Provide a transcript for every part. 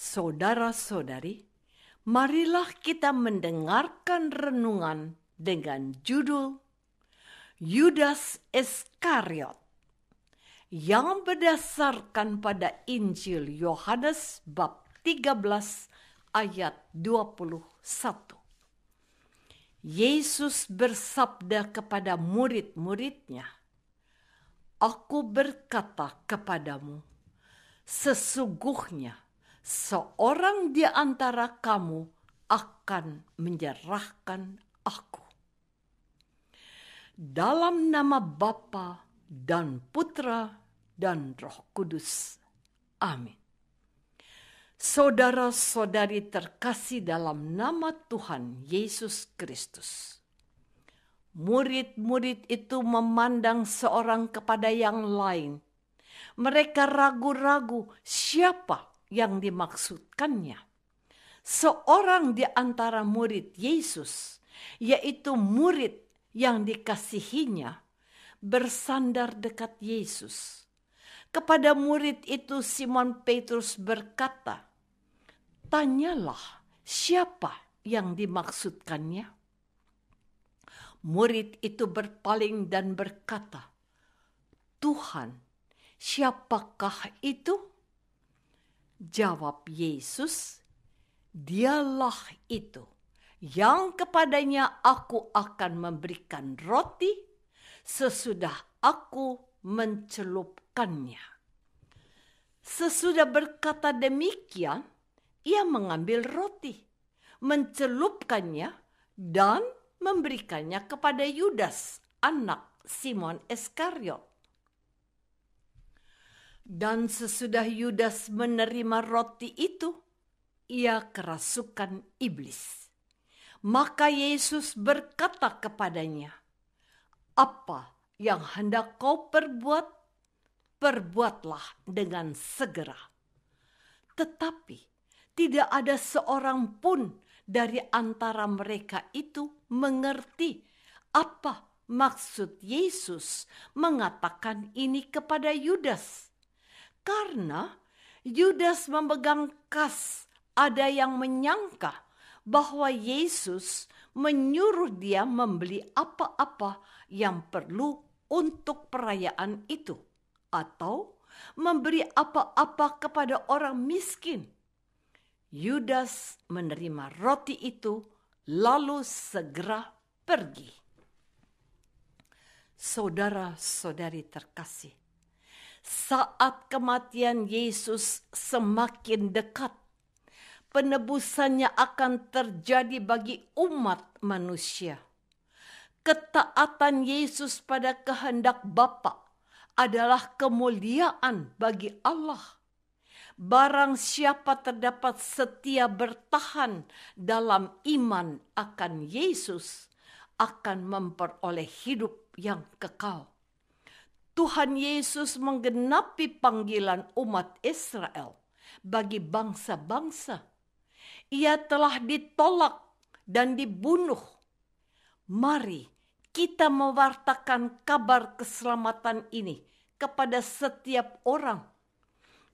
Saudara-saudari, marilah kita mendengarkan renungan dengan judul Yudas Iskariot yang berdasarkan pada Injil Yohanes bab 13 ayat 21. Yesus bersabda kepada murid-muridnya, "Aku berkata kepadamu, sesungguhnya seorang di antara kamu akan menyerahkan aku." Dalam nama Bapa dan Putra dan Roh Kudus. Amin. Saudara-saudari terkasih dalam nama Tuhan Yesus Kristus. Murid-murid itu memandang seorang kepada yang lain. Mereka ragu-ragu siapa yang dimaksudkannya. Seorang di antara murid Yesus, yaitu murid yang dikasihinya, bersandar dekat Yesus. Kepada murid itu Simon Petrus berkata, "Tanyalah siapa yang dimaksudkannya." Murid itu berpaling dan berkata, "Tuhan, siapakah itu?" Jawab Yesus, "Dialah itu yang kepadanya aku akan memberikan roti sesudah aku mencelupkannya." Sesudah berkata demikian, ia mengambil roti, mencelupkannya, dan memberikannya kepada Yudas, anak Simon Iskariot. Dan sesudah Yudas menerima roti itu, ia kerasukan iblis. Maka Yesus berkata kepadanya, "Apa yang hendak kau perbuat, perbuatlah dengan segera." Tetapi tidak ada seorang pun dari antara mereka itu mengerti apa maksud Yesus mengatakan ini kepada Yudas. Karena Yudas memegang kas, ada yang menyangka bahwa Yesus menyuruh dia membeli apa-apa yang perlu untuk perayaan itu, atau memberi apa-apa kepada orang miskin. Yudas menerima roti itu, lalu segera pergi. Saudara-saudari terkasih, saat kematian Yesus semakin dekat, penebusannya akan terjadi bagi umat manusia. Ketaatan Yesus pada kehendak Bapa adalah kemuliaan bagi Allah. Barang siapa terdapat setia bertahan dalam iman akan Yesus akan memperoleh hidup yang kekal. Tuhan Yesus menggenapi panggilan umat Israel bagi bangsa-bangsa. Ia telah ditolak dan dibunuh. Mari kita mewartakan kabar keselamatan ini kepada setiap orang.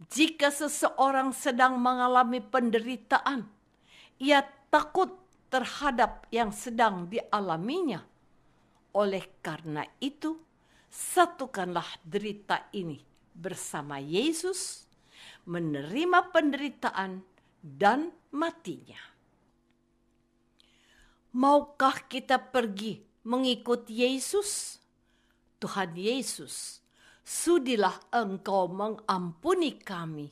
Jika seseorang sedang mengalami penderitaan, ia takut terhadap yang sedang dialaminya. Oleh karena itu, satukanlah derita ini bersama Yesus, menerima penderitaan dan matinya. Maukah kita pergi mengikut Yesus? Tuhan Yesus, sudilah Engkau mengampuni kami,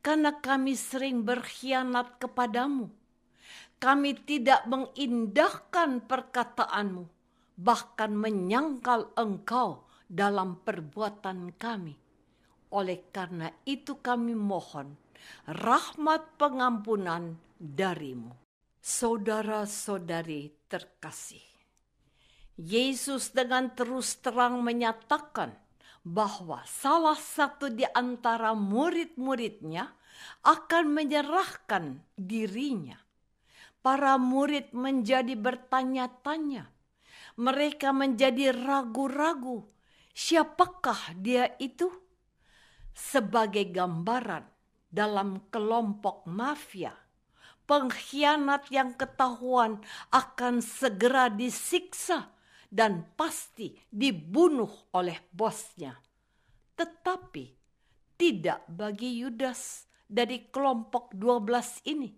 karena kami sering berkhianat kepadamu. Kami tidak mengindahkan perkataan-Mu, bahkan menyangkal Engkau dalam perbuatan kami. Oleh karena itu kami mohon rahmat pengampunan dari-Mu. Saudara-saudari terkasih, Yesus dengan terus terang menyatakan bahwa salah satu di antara murid-muridnya akan menyerahkan dirinya. Para murid menjadi bertanya-tanya. Mereka menjadi ragu-ragu. Siapakah dia itu? Sebagai gambaran dalam kelompok mafia. Pengkhianat yang ketahuan akan segera disiksa dan pasti dibunuh oleh bosnya. Tetapi tidak bagi Yudas dari kelompok 12 ini.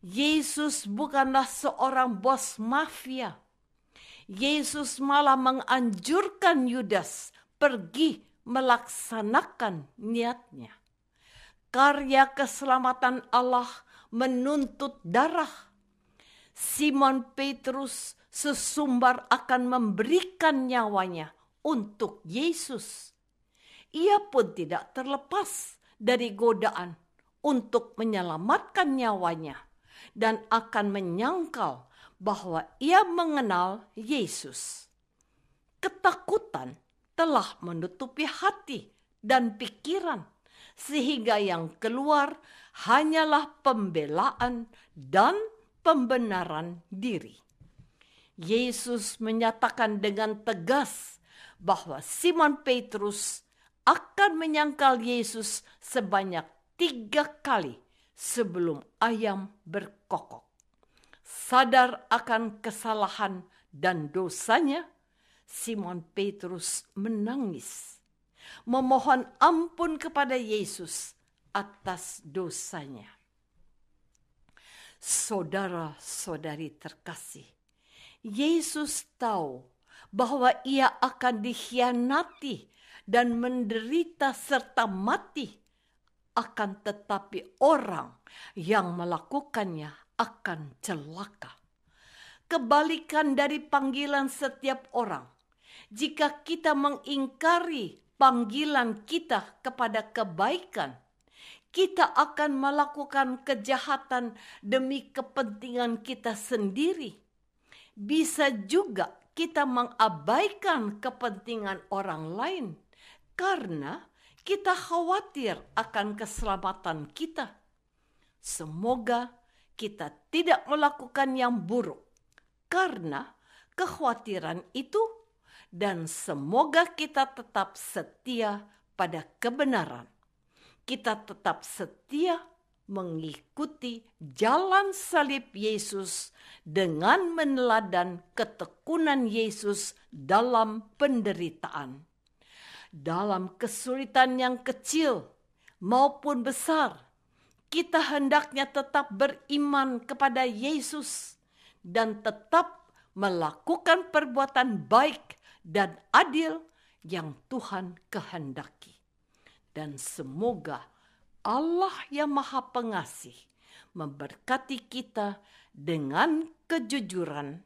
Yesus bukanlah seorang bos mafia. Yesus malah menganjurkan Yudas pergi melaksanakan niatnya. Karya keselamatan Allah menuntut darah. Simon Petrus sesumbar akan memberikan nyawanya untuk Yesus. Ia pun tidak terlepas dari godaan untuk menyelamatkan nyawanya dan akan menyangkal bahwa ia mengenal Yesus. Ketakutan telah menutupi hati dan pikiran, sehingga yang keluar hanyalah pembelaan dan pembenaran diri. Yesus menyatakan dengan tegas bahwa Simon Petrus akan menyangkal Yesus sebanyak 3 kali sebelum ayam berkokok. Sadar akan kesalahan dan dosanya, Simon Petrus menangis, memohon ampun kepada Yesus atas dosanya. Saudara-saudari terkasih, Yesus tahu bahwa ia akan dikhianati dan menderita serta mati. Akan tetapi orang yang melakukannya akan celaka. Kebalikan dari panggilan setiap orang, jika kita mengingkari panggilan kita kepada kebaikan, kita akan melakukan kejahatan demi kepentingan kita sendiri. Bisa juga kita mengabaikan kepentingan orang lain karena kita khawatir akan keselamatan kita. Semoga kita tidak melakukan yang buruk karena kekhawatiran itu, dan semoga kita tetap setia pada kebenaran. Kita tetap setia mengikuti jalan salib Yesus dengan meneladan ketekunan Yesus dalam penderitaan. Dalam kesulitan yang kecil maupun besar, kita hendaknya tetap beriman kepada Yesus dan tetap melakukan perbuatan baik dan adil yang Tuhan kehendaki. Dan semoga Allah yang Maha Pengasih memberkati kita dengan kejujuran,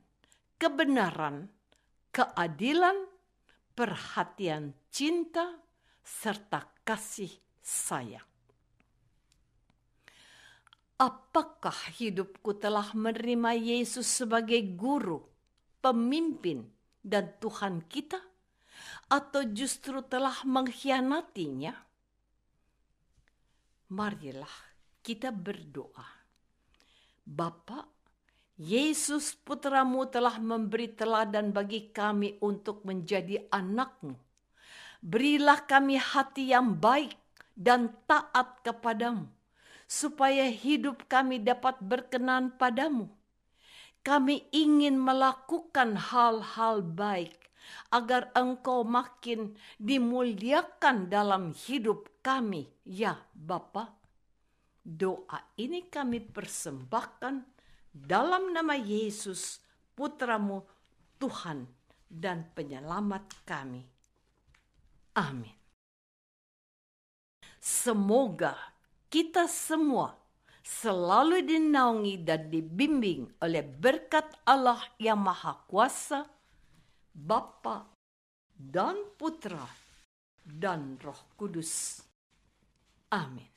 kebenaran, keadilan, perhatian cinta, serta kasih sayang. Apakah hidupku telah menerima Yesus sebagai guru, pemimpin, dan Tuhan kita? Atau justru telah mengkhianatinya? Marilah kita berdoa. Bapa, Yesus putramu telah memberi teladan bagi kami untuk menjadi anak-Mu. Berilah kami hati yang baik dan taat kepadamu, supaya hidup kami dapat berkenan padamu. Kami ingin melakukan hal-hal baik, agar Engkau makin dimuliakan dalam hidup kami, ya Bapa. Doa ini kami persembahkan dalam nama Yesus, Putramu, Tuhan dan Penyelamat kami. Amin. Semoga kita semua selalu dinaungi dan dibimbing oleh berkat Allah yang Maha Kuasa, Bapa dan Putra dan Roh Kudus. Amin.